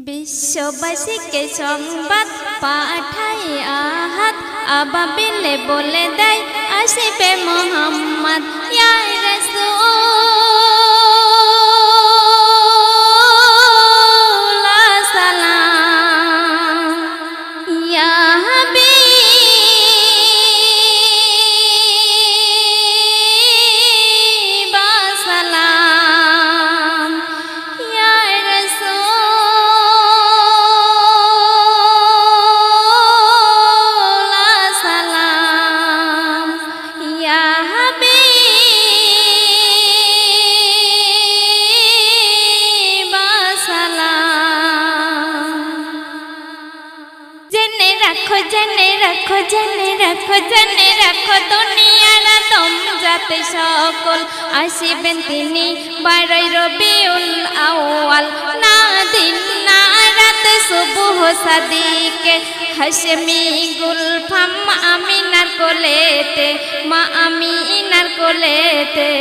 বিশ্ববাসীকে সংবাদ পাঠাই আহাত আবাবিলে বলে দেয় আসিবে মুহাম্মদ ইয়া রাসূল সালাম ইয়া হাবিব সালাম ইয়া রাসূল সালাম ইয়া হাবিব সালাম। জেনে রাখো জেনে রাখো জেনে রাখো জেনে রাখো দুনিয়ার আদম জাতি সকল আসিবেন তিনি 12 রবিউল আউয়াল না দিন না রাত সুবহ সাদিকে হাশমি গুলফাম আমিনার কোলেতে মা আমিনার কোলেতে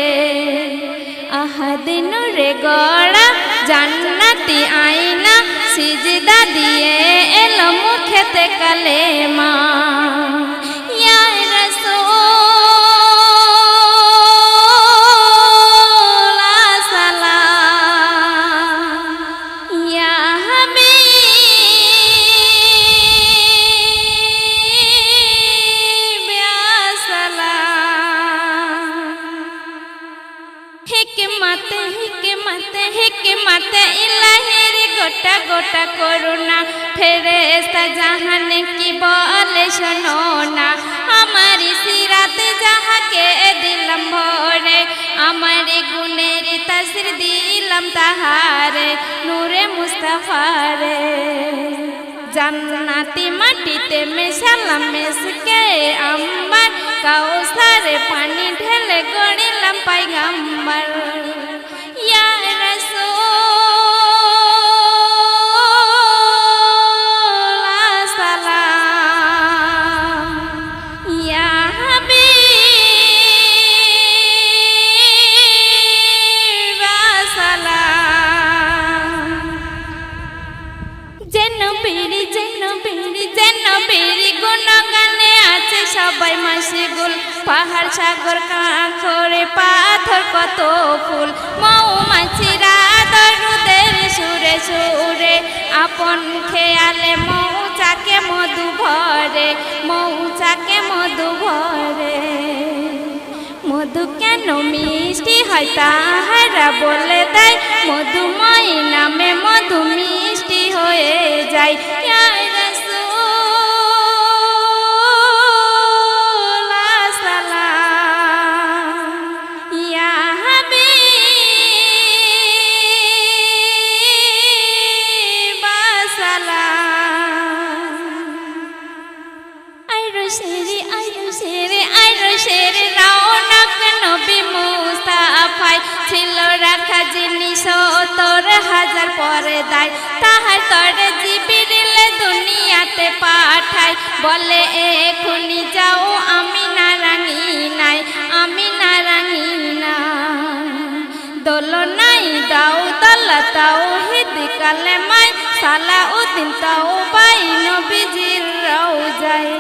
আহাদে নূরে গড়া জান্নাতি আয়না সিজদা দিয়ে এলো মুখেতে কালেমা ইয়া রাসূল সালাম ইয়া হাবিব সালাম। হিকমতে হিকমতে হিকমতে ইলাহির গোটা গোটা করুণা ফেরেশতা জাহানে কি বলে শোনো না আমারি সিরাতে যাহাকে দিলাম ভরে আমার গুণের তাসির দিলাম তাহারে নূরে মুস্তাফারে জান্নাতি মাটিতে মেশালাম মেশকে আম্বার কাউসারে পানি ঢেলে গড়িলাম পায়গাম্বার ইয়া রাসূল সালাম ইয়া হাবিব সালাম। যেন বেরি গুণগানে আছে সবাই মাসিগুল পাহাড় সাগর কাঁকড়ে পাথর কত ফুল মৌমাছিরা দরুদের সুরে সুরে আপন খেয়ালে মৌচাকে মধু ভরে মৌচাকে মধু ভরে মধু কেন মিষ্টি হয় তাহারা বলে দেয় মধুময় নামে মধু মিষ্টি হয়ে যায় ইয়া রাসূল সালাম ইয়া হাবিব সালাম। আইরো শেরে রওনক নবী মুস্তাফায় ছিল রাখা জিনিস 70,000 পর্দায় তাহার তরে জিবরিল দুনিয়াতে পাঠায় বলে এখুনি যাও আমিনা রাঙিনায় আমিনা রাঙিনা দোলনাই দাও দলা তাওহীদ কালেমায় সালাউদ্দিন তাওবাই নবীজির রওজায়।